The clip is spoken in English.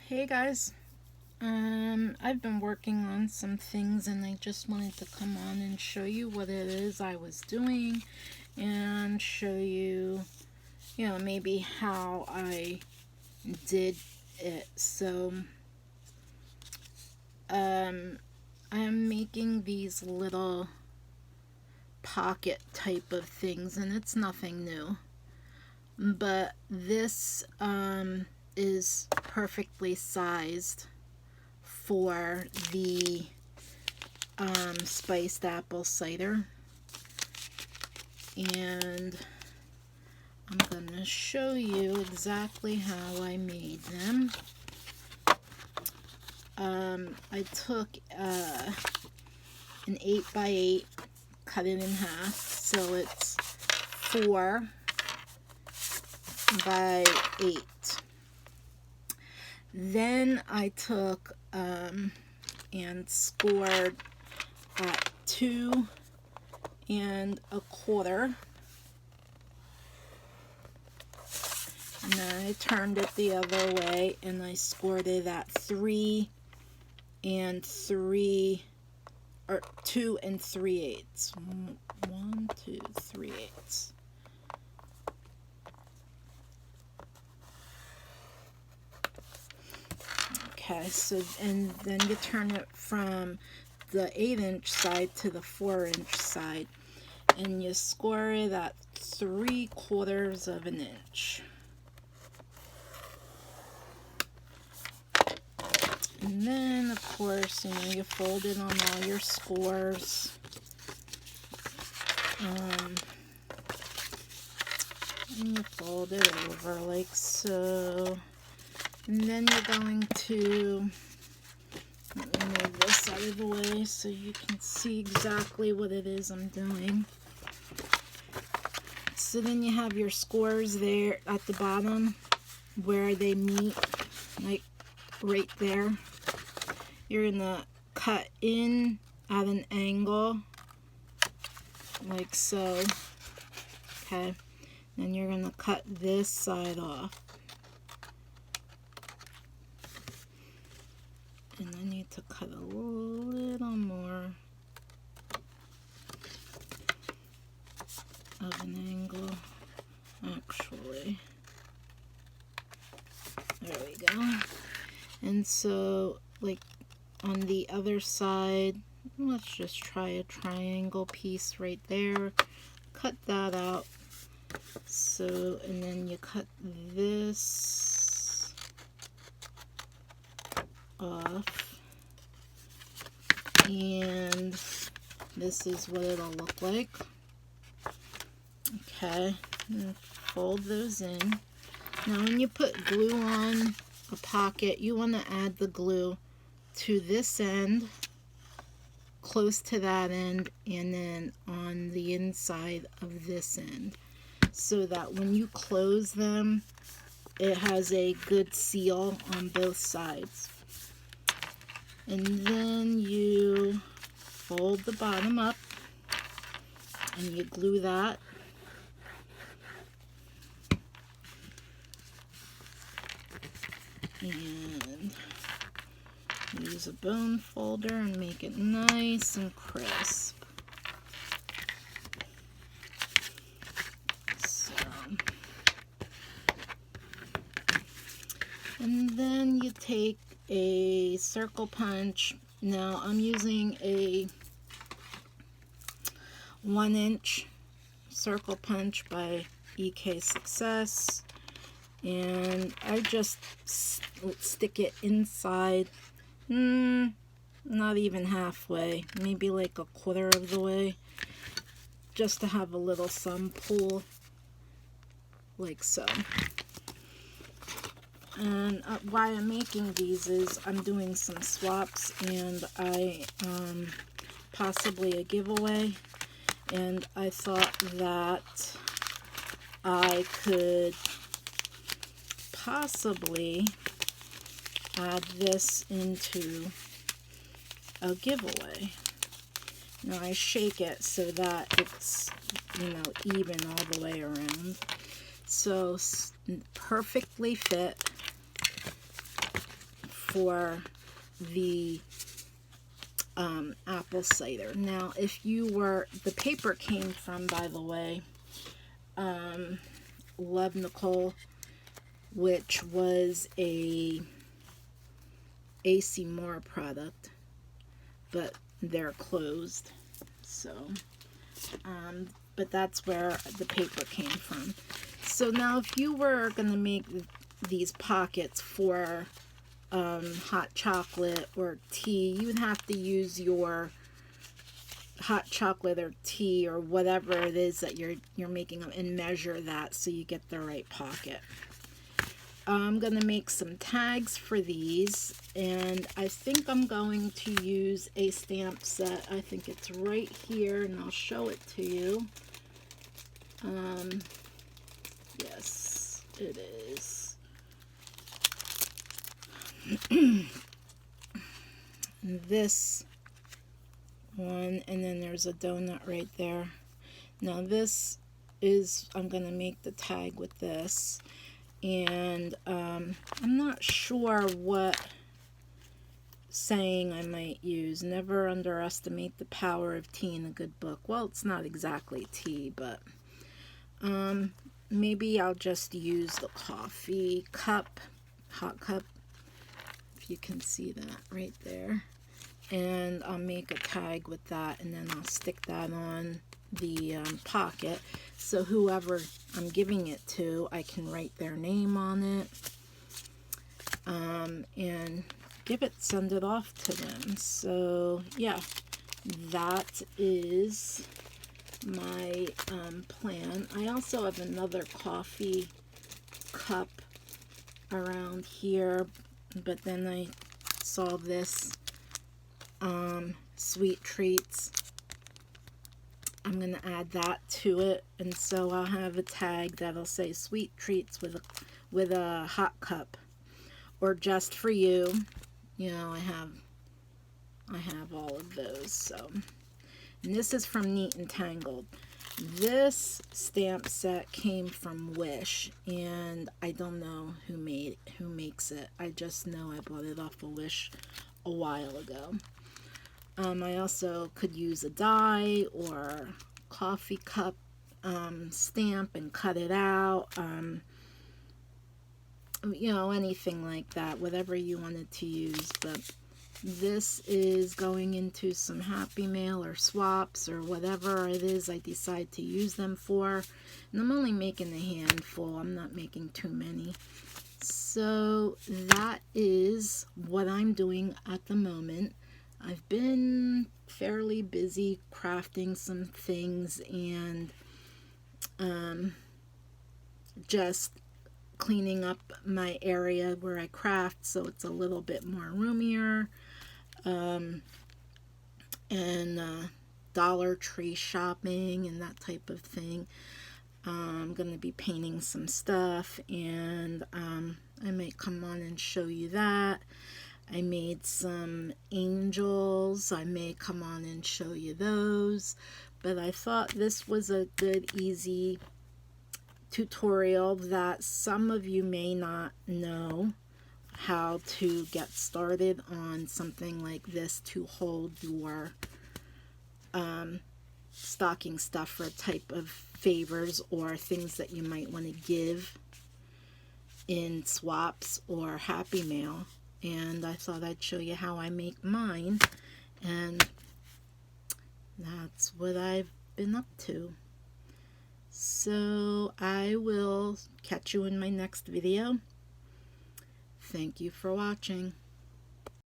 Hey guys, I've been working on some things and I just wanted to come on and show you what it is I was doing and show you, maybe how I did it. So, I'm making these little pocket type of things and it's nothing new, but this, is perfectly sized for the spiced apple cider, and I'm going to show you exactly how I made them. I took an 8x8, cut it in half, so it's 4x8. Then I took and scored at 2 1/4, and then I turned it the other way and I scored it at 3 3 or 2 3/8. 1, 2, 3/8. Okay, so, and then you turn it from the 8-inch side to the 4-inch side, and you score it at 3/4 of an inch. And then, of course, you fold it on all your scores. And you fold it over like so. And then you're going to, let me move this out of the way so you can see exactly what it is I'm doing. So then you have your scores there at the bottom where they meet, like right there. You're going to cut in at an angle, like so. Okay. Then you're going to cut this side off. And I need to cut a little more of an angle, actually. There we go. And so, like, on the other side, let's just try a triangle piece right there. Cut that out. So, and then you cut this off, and this is what it'll look like. Okay, and fold those in. Now when you put glue on a pocket, you want to add the glue to this end, close to that end, and then on the inside of this end, so that when you close them, it has a good seal on both sides. And then you fold the bottom up and you glue that. And use a bone folder and make it nice and crisp. So, and then you take a circle punch. Now I'm using a 1-inch circle punch by EK Success, and I just stick it inside, not even halfway, maybe like 1/4 of the way, just to have a little thumb pull, like so. And why I'm making these is I'm doing some swaps, and I possibly a giveaway, and I thought that I could possibly add this into a giveaway. Now I shake it so that it's, even all the way around. So perfectly fit. for the apple cider. Now, if you were, the paper came from, by the way, Love Nicole, which was a AC Moore product, but they're closed. So, but that's where the paper came from. So now, if you were going to make these pockets for hot chocolate or tea, you would have to use your hot chocolate or tea or whatever it is that you're making and measure that so you get the right pocket. I'm going to make some tags for these, and I think I'm going to use a stamp set. I think it's right here, and I'll show it to you. Yes, it is. This one, and then there's a donut right there. Now this is, I'm going to make the tag with this, and I'm not sure what saying I might use. Never underestimate the power of tea in a good book. Well, it's not exactly tea, but maybe I'll just use the coffee cup, hot cup, if you can see that right there, and I'll make a tag with that, and then I'll stick that on the pocket, so whoever I'm giving it to, I can write their name on it, and send it off to them. So yeah, that is my plan. I also have another coffee cup around here, but then I saw this sweet treats. I'm going to add that to it, and so I'll have a tag that'll say sweet treats with a hot cup, or just for you. You know, I have all of those. So, and this is from Neat and Tangled. This stamp set came from Wish, and I don't know who makes it. I just know I bought it off of Wish a while ago. I also could use a die or coffee cup stamp and cut it out. You know, anything like that, whatever you wanted to use. But this is going into some Happy Mail or swaps or whatever it is I decide to use them for. And I'm only making a handful. I'm not making too many. So that is what I'm doing at the moment. I've been fairly busy crafting some things and just cleaning up my area where I craft so it's a little bit more roomier, and Dollar Tree shopping and that type of thing. I'm going to be painting some stuff, and I might come on and show you that. I made some angels. I may come on and show you those. But I thought this was a good, easy tutorial that some of you may not know how to get started on something like this to hold your stocking stuffer type of favors or things that you might want to give in swaps or Happy Mail. And I thought I'd show you how I make mine, and that's what I've been up to. So I will catch you in my next video. Thank you for watching.